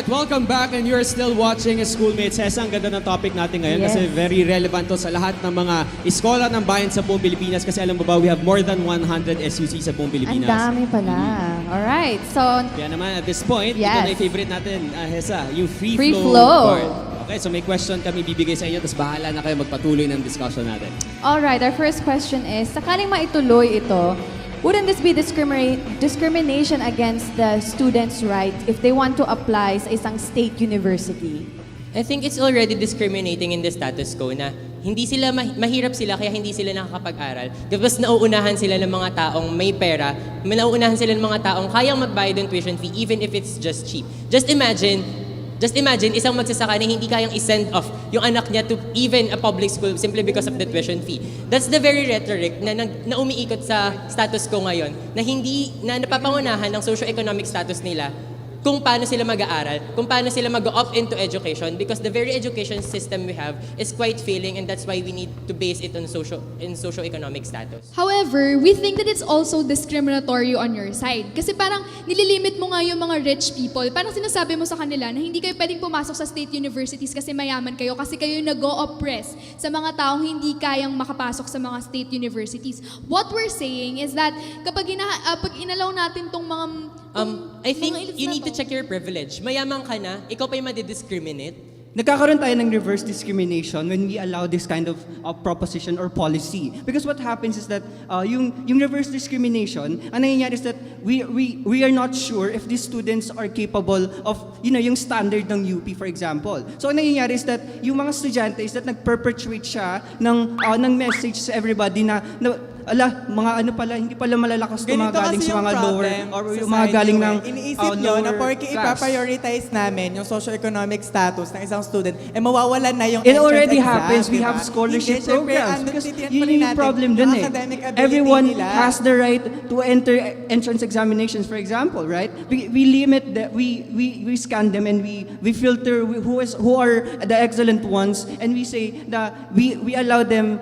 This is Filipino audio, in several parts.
welcome back and you're still watching Iskoolmates. Hesa, ang ganda ng topic natin ngayon kasi very relevant to sa lahat ng mga iskola ng bayan sa buong Pilipinas kasi alam mo ba, we have more than 100 SUCs sa buong Pilipinas. Ang dami pala. Alright, so... Kaya naman at this point, ito na yung favorite natin, Hesa, yung free flow part. Okay, so may question kami bibigay sa inyo, tapos bahala na kayo magpatuloy ng discussion natin. Alright, our first question is, sakaling maituloy ito, wouldn't this be discrimination against the students' right if they want to apply sa isang state university? I think it's already discriminating in the status quo na hindi sila mahirap sila kaya hindi sila nakakapag-aral. Tapos nauunahan sila ng mga taong may pera, nauunahan sila ng mga taong kayang magbayad ng tuition fee even if it's just cheap. Just imagine isang magsasaka na hindi kayang i-send off yung anak niya to even a public school simply because of the tuition fee. That's the very rhetoric na umiikot sa status quo ngayon na napapangunahan ng socio-economic status nila kung paano sila mag-aaral, kung paano sila mag-opt into education because the very education system we have is quite failing and that's why we need to base it on socio-economic status. However, we think that it's also discriminatory on your side. Kasi parang nililimit mo nga yung mga rich people. Parang sinasabi mo sa kanila na hindi kayo pwedeng pumasok sa state universities kasi mayaman kayo, kasi kayo nag-o-oppress sa mga taong hindi kayang makapasok sa mga state universities. What we're saying is that kapag pag inalaw natin tong mga... I think you need to check your privilege. Mayaman ka na, ikaw pa yung madidiscriminate. Nagkakaroon tayo ng reverse discrimination when we allow this kind of proposition or policy. Because what happens is that yung reverse discrimination, ang nangyayari is that we are not sure if these students are capable of, yung standard ng UP, for example. So ang nangyayari is that yung mga estudyante is that nag-perpetuate siya ng message sa everybody na hindi pala malalakas ito mga galing sa mga lower or yung mga galing ng iniisip nyo na porke ipaprioritize namin yung socio-economic status ng isang student, mawawalan na yung It already exam, happens. We diba? have scholarship programs. Because yun yung natin problem dun yung academic ability Everyone nila. has the right to enter entrance examinations, for example, right? We limit we scan them and we filter who are the excellent ones and we say that we allow them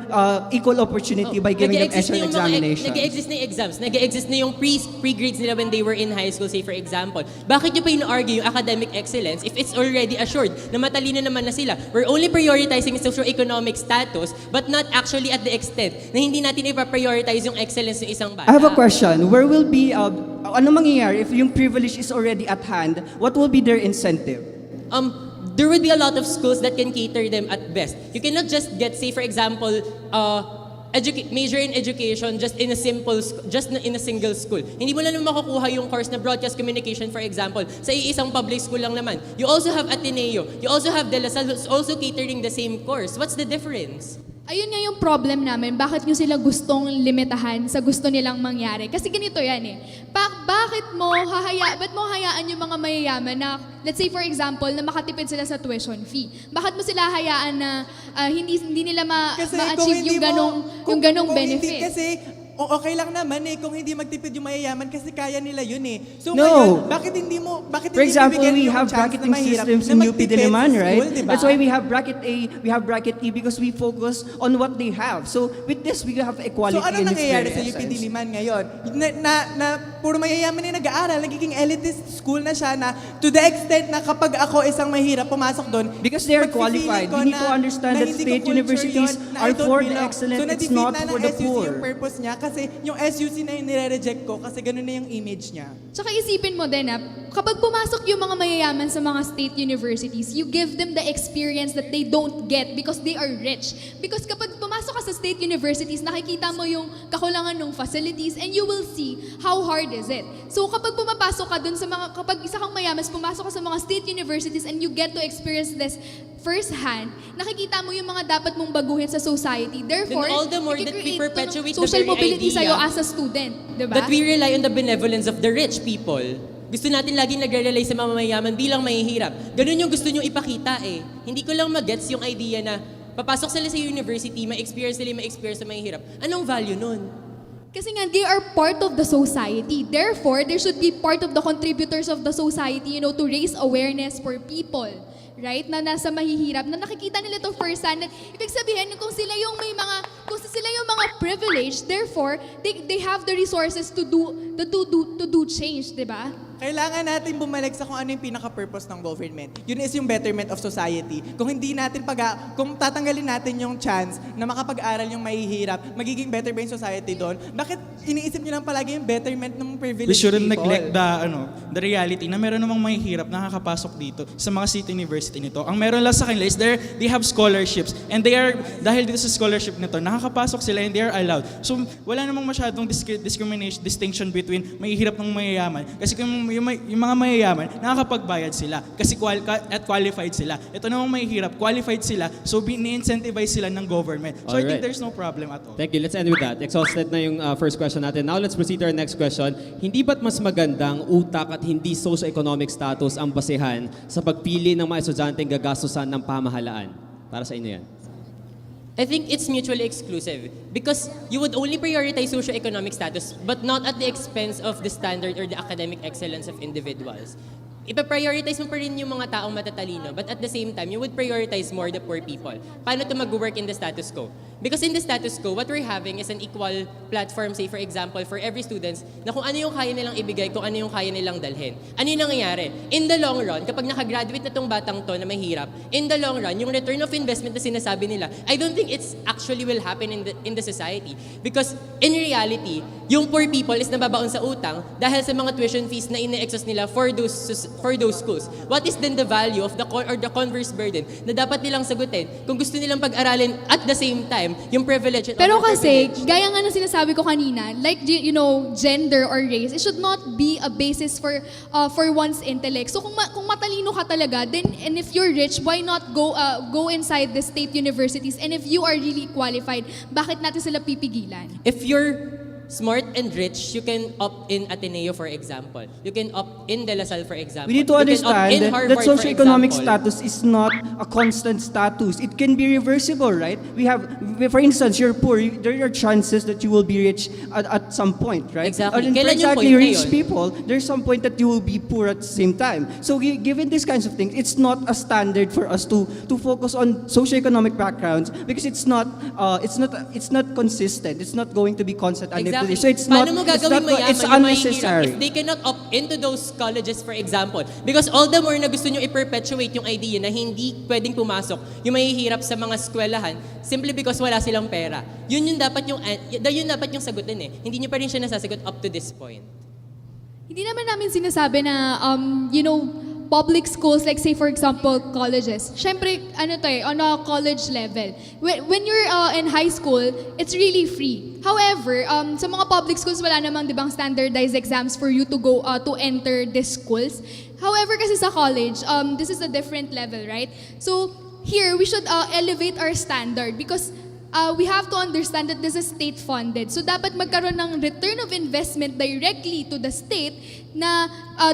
equal opportunity by giving them entrance examinations. Nag-exist na yung exams, nag-exist na yung pre-grades nila when they were in high school, say for example. Bakit nyo pa argue yung academic excellence if it's already assured na matalino naman na sila? We're only prioritizing socio-economic status but not actually at the extent na hindi natin ipa-prioritize yung excellence ng isang bata. I have a question. Where will be, ano mangyayari if yung privilege is already at hand? What will be their incentive? There would be a lot of schools that can cater them at best. You cannot just get, say for example, major in education just in a single school. Hindi mo lang makukuha yung course na broadcast communication, for example, sa isang public school lang naman. You also have Ateneo. You also have De La Salle who's also catering the same course. What's the difference? Ayun nga yung problem namin, bakit nyo sila gustong limitahan sa gusto nilang mangyari. Kasi ganito yan ba't mo hayaan yung mga mayayaman na, let's say for example, na makatipid sila sa tuition fee? Bakit mo sila hayaan na hindi nila ma-achieve yung ganong benefit? Kasi okay lang naman kung hindi magtipid yung mayayaman kasi kaya nila yun So No. ngayon, bakit hindi For example, bibigyan we yung have chance bracketing na mahirap systems na in UP magtipid Diliman, sa right? school, diba? That's why we have bracket A, we have bracket E because we focus on what they have. So with this, we have equality So ano in nangyayari sa experience. UP Diliman ngayon? Na puro mayayaman na nag-aaral, nagiging elitist school na siya na to the extent na kapag ako isang mahirap pumasok doon, Because they are pag-feeling qualified. ko We need na- to understand na that hindi ko state culture universities yun, na I are don't for the belong. excellent, So it's na-defeat not na ng for the SUC yung poor. purpose niya kasi yung SUC na yung nire-reject ko kasi ganun na yung image niya. Tsaka isipin mo din kapag pumasok yung mga mayayaman sa mga state universities, you give them the experience that they don't get because they are rich. Because kapag pumasok ka sa state universities, nakikita mo yung kakulangan ng facilities and you will see how hard is it. So kapag pumapasok ka dun kapag isa kang mayaman, pumasok ka sa mga state universities and you get to experience this firsthand, nakikita mo yung mga dapat mong baguhin sa society. Therefore, Then all the more that we perpetuate the social very mobility idea sa'yo as a student. Diba? that we rely on the benevolence of the rich people. Gusto natin laging nagre-rely sa mga mayayaman bilang mahihirap. Ganun yung gusto nyo ipakita Hindi ko lang magets yung idea na papasok sila sa university, ma-experience sa mahihirap. Anong value nun? Kasi nga, they are part of the society. Therefore, there should be part of the contributors of the society, to raise awareness for people. Right? Na nasa mahihirap, na nakikita nila ito first hand. Ibig sabihin, kung sila yung mga privileged, therefore, they have the resources to do change, di ba? Kailangan natin bumalik sa kung ano yung pinaka-purpose ng government. Yun is yung betterment of society. Kung hindi natin kung tatanggalin natin yung chance na makapag-aral yung mahihirap, magiging better ba yung society doon? Bakit iniisip nyo lang palagi yung betterment ng privileged We shouldn't people? neglect the reality na meron namang mahihirap na nakakapasok dito sa mga state university nito. Ang meron lang sa kanila is they have scholarships and dahil dito sa scholarship nito, nakakapasok sila and they are allowed. So wala namang masyadong distinction between mahihirap ng mayayaman. Kasi kung yung mga mayayaman, nakakapagbayad sila kasi at qualified sila. Ito namang mahihirap, qualified sila, so ni-incentivize sila ng government. So I think Alright. there's no problem at all. Thank you. Let's end with that. Exhausted na yung first question natin. Now let's proceed to our next question. Hindi ba't mas magandang utak at hindi socio-economic status ang basehan sa pagpili ng mga estudyanteng gagastusan ng pamahalaan? Para sa inyo yan. I think it's mutually exclusive because you would only prioritize socio-economic status but not at the expense of the standard or the academic excellence of individuals. Ipa-prioritize mo pa rin yung mga taong matatalino but at the same time, you would prioritize more the poor people. Paano to mag-work in the status quo? Because in the status quo, what we're having is an equal platform, say for example, for every students na kung ano yung kaya nilang ibigay, kung ano yung kaya nilang dalhin. Ano yung nangyayari? In the long run, kapag nakagraduate na tong batang to na mahirap, in the long run, yung return of investment na sinasabi nila, I don't think it's actually will happen in the society. Because in reality, yung poor people is nababaon sa utang dahil sa mga tuition fees na ine-exhaust nila for those schools. What is then the value of the converse burden na dapat nilang sagutin kung gusto nilang pag-aralin at the same time yung privilege and Pero kasi, underprivilege? gaya nga ng sinasabi ko kanina, like, you know, gender or race, it should not be a basis for one's intellect. So kung matalino ka talaga, then, and if you're rich, why not go inside the state universities? And if you are really qualified, bakit natin sila pipigilan? If you're smart and rich, you can opt in Ateneo, for example. You can opt in De La Salle, for example. We need to You can opt in understand Harvard, that socioeconomic for status example. is not a constant status. It can be reversible, right? For instance, you're poor. There are chances that you will be rich at some point, right? Exactly. Or Kailan yung exactly, point na rich yun? people, there's some point that you will be poor at the same time. So given these kinds of things, it's not a standard for us to focus on socioeconomic backgrounds because it's not consistent. It's not going to be constant. Exactly. So it's Paano not. mo gagawin mayaman It's yung mahihirap unnecessary. if they cannot opt into those colleges, for example? Because all the more na gusto nyo i-perpetuate yung idea na hindi pwedeng pumasok yung mahihirap sa mga eskwelahan simply because wala silang pera. Yun dapat yung sagutin eh. Hindi nyo pa rin siya nasasagot up to this point. Hindi naman namin sinasabi na, you know, public schools, like say for example, colleges. Syempre, on a college level. When you're in high school, it's really free. However, sa mga public schools, wala namang dibang standardized exams for you to go to enter these schools. However, kasi sa college, this is a different level, right? So, here, we should elevate our standard because we have to understand that this is state-funded. So dapat magkaroon ng return of investment directly to the state na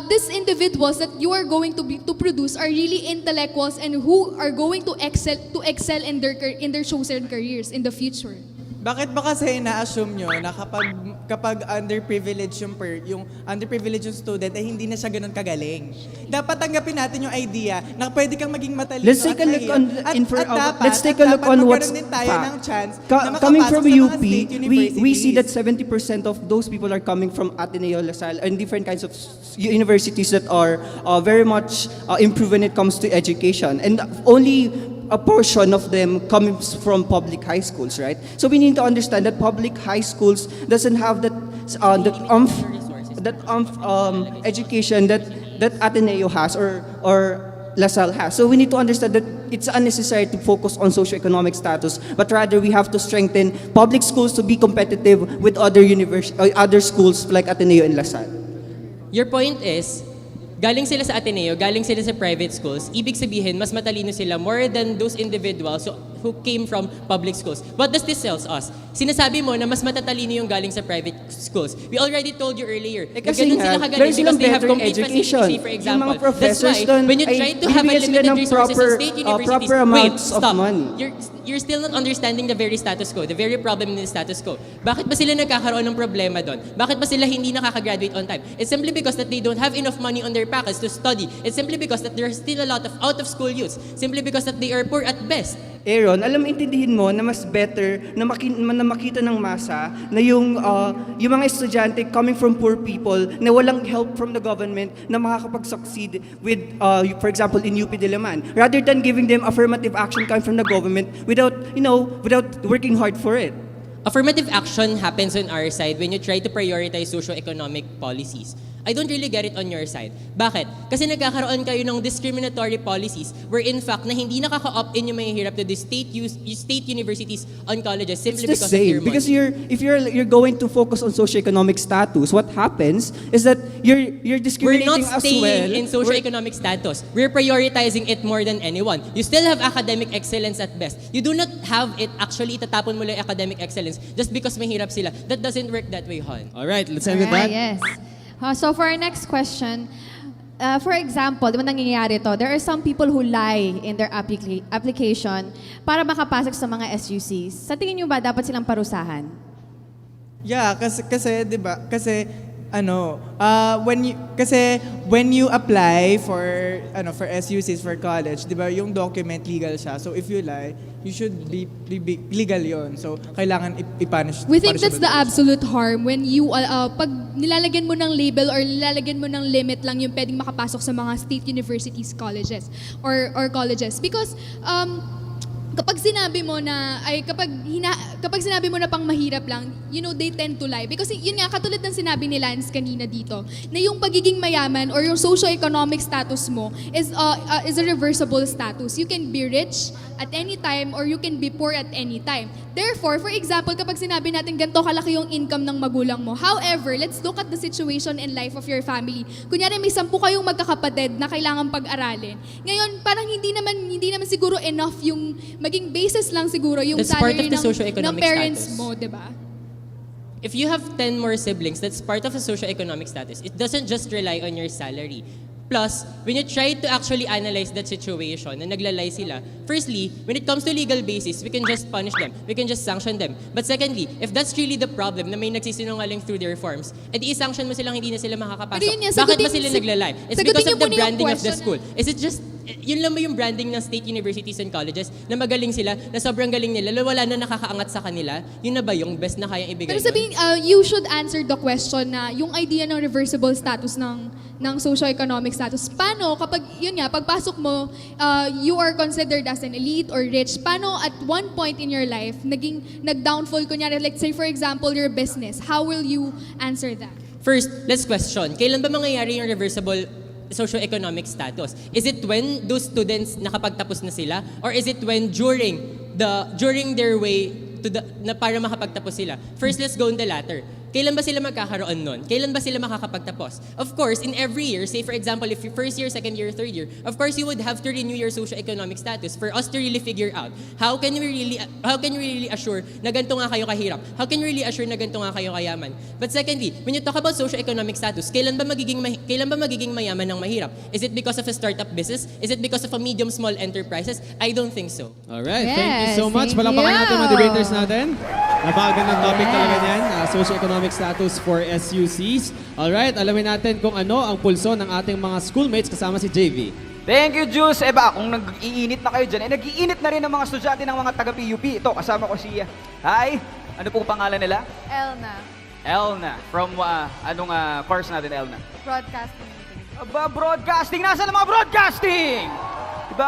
these individuals that you are going to produce are really intellectuals and who are going to excel in their chosen careers in the future. Bakit ba kasi na-assume nyo na kapag underprivileged yung underprivileged yung student ay hindi na siya ganun kagaling? Dapat tanggapin natin yung idea na pwede kang maging matalino Let's take a look on let's take a look on what's din tayo ng chance na coming makapasok from sa mga UP, state we see that universities. 70% of those people are coming from Ateneo, La Salle, and different kinds of universities that are very much improved when it comes to education, and only a portion of them comes from public high schools, right? So we need to understand that public high schools doesn't have education that Ateneo has or La Salle has. So we need to understand that it's unnecessary to focus on socioeconomic status, but rather we have to strengthen public schools to be competitive with other schools like Ateneo and La Salle. Your point is, galing sila sa Ateneo, galing sila sa private schools, ibig sabihin, mas matalino sila more than those individuals who came from public schools. What does this tell us? Sinasabi mo na mas matatalino yung galing sa private schools. We already told you earlier, na Kasi ganun nga, sila kagaling meron because silang they have better complete education. facilities, for Yung example. mga professors That's why, doon when you ay try to have a bibigyan sila limited ng resources in state universities, proper wait, amounts of stop. money. You're still not understanding the very status quo, the very problem in the status quo. Bakit ba sila nagkakaroon ng problema doon? Bakit ba sila hindi nakaka-graduate on time? It's simply because that they don't have enough money on their pockets to study. It's simply because that there's still a lot of out-of-school youths. Simply because that they are poor at best. Aaron, alam mo, intindihin mo na mas better na, na makita ng masa na yung mga estudyante coming from poor people na walang help from the government na makakapag-succeed with, for example, in UP Diliman, rather than giving them affirmative action coming from the government without working hard for it. Affirmative action happens on our side when you try to prioritize socio-economic policies. I don't really get it on your side. Bakit? Kasi nagkakaroon kayo ng discriminatory policies where in fact na hindi nakaka-opt-in yung mahihirap to the state universities on colleges simply It's the because of their same. Because money. if you're going to focus on socioeconomic status, what happens is that you're We're discriminating not as staying well. in socio-economic status. We're prioritizing it more than anyone. You still have academic excellence at best. You do not have it actually itatapon mo lang yung academic excellence just because mahirap sila. That doesn't work that way, hon. All right, let's end with Alright, that. yes. So for our next question, for example, di ba nangyayari to, there are some people who lie in their application para makapasok sa mga SUCs. Sa tingin nyo ba dapat silang parusahan? Yeah, kasi 'di ba? Kasi when you apply for SUCs for college, 'di ba, yung document legal siya. So if you lie, you should be legal 'yon. So kailangan i-punish. We think that's punishable the siya. absolute harm when you, pag nilalagyan mo ng label or nilalagyan mo ng limit lang yung pwedeng makapasok sa mga state universities, colleges, or colleges. Because, kapag sinabi mo na pang mahirap lang, they tend to lie. Because yun nga, katulad ng sinabi ni Lance kanina dito, na yung pagiging mayaman or yung socio-economic status mo is a reversible status. You can be rich at any time or you can be poor at any time. Therefore, for example, kapag sinabi natin ganito kalaki yung income ng magulang mo, however, let's look at the situation and life of your family. Kunyari may 10 kayong magkakapatid na kailangan pag-aralin. Ngayon, parang hindi naman siguro enough yung maging basis lang siguro yung That's part salary of the socio-economic ng parents status. mo, di ba? If you have 10 more siblings, that's part of a socio-economic status. It doesn't just rely on your salary. Plus, when you try to actually analyze that situation na naglalay sila, firstly, when it comes to legal basis, we can just punish them. We can just sanction them. But secondly, if that's really the problem na may nagsisinungaling through their forms, edi i-sanction mo silang hindi na sila makakapasok. Pero yun yan, Bakit ba sila naglalay? It's sagutin because niyo of the muna yung branding of the question school. Is it just, yun lang ba yung branding ng state universities and colleges na magaling sila, na sobrang galing nila, wala na nakakaangat sa kanila? Yun na ba yung best na kayang ibigay? Pero nun? sabihin, you should answer the question na yung idea ng reversible status ng socio-economic status. Paano kapag, yun nga, pagpasok mo, you are considered as an elite or rich, paano at one point in your life, nag-downfall, kunyari, like say for example, your business, how will you answer that? First, let's question. Kailan ba mangyayari yung reversible socio-economic status? Is it when those students nakapagtapos na sila? Or is it when during their way to na para makapagtapos sila? First, let's go in the latter. Kailan ba sila magkakaroon nun? Kailan ba sila makakapagtapos? Of course, in every year, say for example, if you first year, second year, third year, of course you would have to renew your socio-economic status for us to really figure out how can we really assure na ganito nga kayo kahirap? How can we really assure na ganito nga kayo kayaman? But secondly, when you talk about socio-economic status, kailan ba magiging mayaman ng mahirap? Is it because of a startup business? Is it because of a medium small enterprises? I don't think so. Alright, thank you Yes, so much. thank Palakpakan you. natin mga debaters natin. Napakagandang topic talaga niyan, socio-economic status for SUCs. Alright, alamin natin kung ano ang pulso ng ating mga schoolmates kasama si JV. Thank you, Juice. Kung nag-iinit na kayo dyan, nag-iinit na rin ang mga estudyante ng mga taga-PUP. Ito, kasama ko si... Hi! Ano pong pangalan nila? Elna, Elna. From anong course natin, Elna? broadcasting. Aba, broadcasting! Nasaan ang mga broadcasting? Iba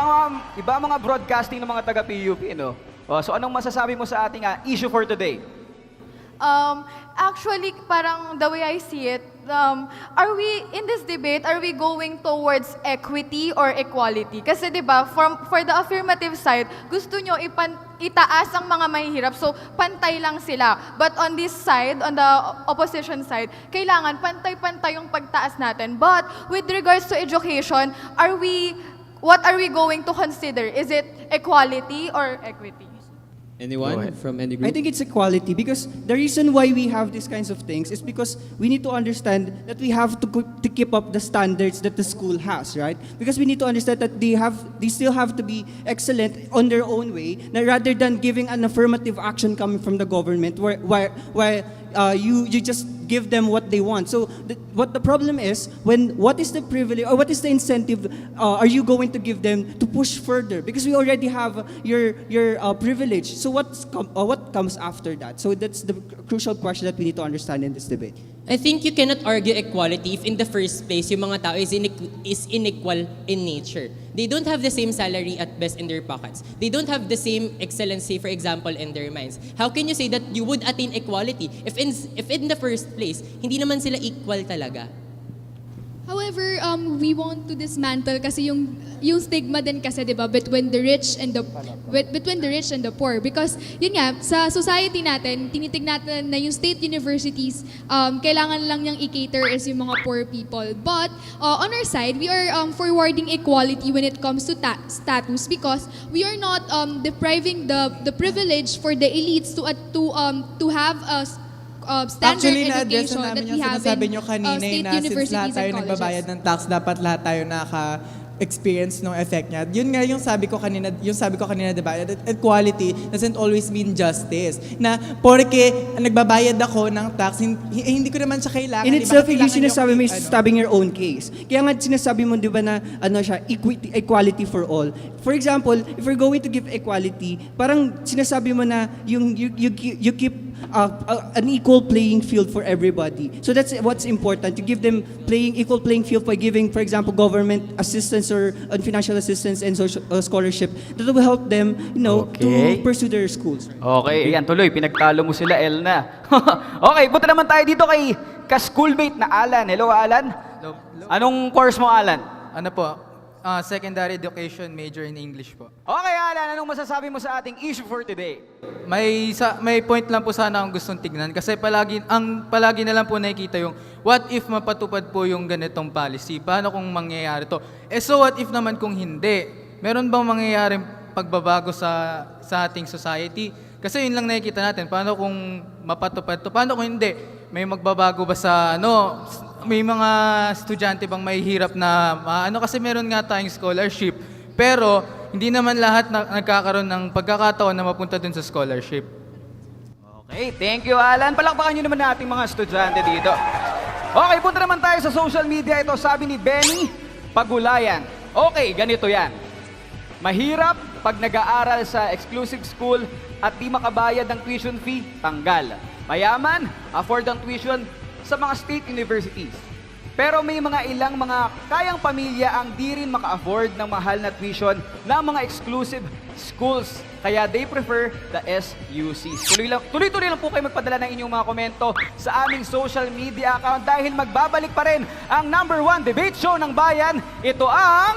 ang mga broadcasting ng mga taga-PUP, no? So anong masasabi mo sa ating issue for today? Actually, parang the way I see it, are we, in this debate, are we going towards equity or equality? Kasi di ba, for the affirmative side, gusto nyo itaas ang mga mahihirap, so pantay lang sila. But on this side, on the opposition side, kailangan pantay-pantay yung pagtaas natin. But with regards to education, what are we going to consider? Is it equality or equity? Anyone from any group? I think it's equality because the reason why we have these kinds of things is because we need to understand that we have to keep up the standards that the school has, right? Because we need to understand that they still have to be excellent on their own way, rather than giving an affirmative action coming from the government where you just give them what they want. So what the problem is, what is the privilege or what is the incentive are you going to give them to push further? Because we already have your privilege. So what comes after that? So that's the crucial question that we need to understand in this debate. I think you cannot argue equality if in the first place yung mga tao is unequal in nature. They don't have the same salary at best in their pockets. They don't have the same excellency, for example, in their minds. How can you say that you would attain equality if in the first place, hindi naman sila equal talaga? However, we want to dismantle kasi yung stigma din kasi, 'di ba, between the rich and the poor, because yun nga sa society natin tinitingnan natin na yung state universities kailangan lang niyang i-cater is yung mga poor people. But on our side, we are forwarding equality when it comes to status, because we are not depriving the privilege for the elites to have a standard Actually, na-address education na that namin we yung have sinasabi in nyo kanina state na since universities lahat tayo and nagbabayad colleges. ng tax, dapat lahat tayo experience ng effect niya. Yun nga yung sabi ko kanina, diba? Equality doesn't always mean justice. Na porke nagbabayad ako ng tax, hindi ko naman siya kailangan. In itself, yung Kailangan sinasabi mo is ano. stabbing your own case. Kaya nga sinasabi mo, di ba, na equality for all. For example, if we're going to give equality, parang sinasabi mo na you keep an equal playing field for everybody. So that's what's important, to give them equal playing field by giving, for example, government assistance or financial assistance and social scholarship that will help them, Okay. to pursue their schools. Okay, ayan tuloy, pinagtalo mo sila, Elna. Okay, punta naman tayo dito kay ka-schoolmate na Alan. Hello, Alan. Hello. Anong course mo, Alan? Ano po? Secondary education, major in English po. Okay, Alan, anong masasabi mo sa ating issue for today? May point lang po sana akong gustong tignan kasi palagi na lang po nakikita yung what if mapatupad po yung ganitong policy? Paano kung mangyayari to? So what if naman kung hindi? Meron bang mangyayaring pagbabago sa ating society? Kasi yun lang nakikita natin. Paano kung mapatupad to? Paano kung hindi? May magbabago ba sa may mga estudyante bang mahihirap na kasi meron nga tayong scholarship, pero hindi naman lahat nagkakaroon ng pagkakataon na mapunta dun sa scholarship. Okay, thank you, Alan. Palakpakan nyo naman nating mga estudyante dito. Okay, punta naman tayo sa social media. Ito, sabi ni Benny Pagulayan. Okay, ganito yan. Mahirap pag nag-aaral sa exclusive school at di makabayad ng tuition fee, tanggal. Mayaman, afford ang tuition sa mga state universities. Pero may ilang mga kayang pamilya ang di rin maka-afford ng mahal na tuition ng mga exclusive schools. Kaya they prefer the SUCs. Tuloy-tuloy lang po kayo magpadala ng inyong mga komento sa aming social media account dahil magbabalik pa rin ang #1 debate show ng bayan. Ito ang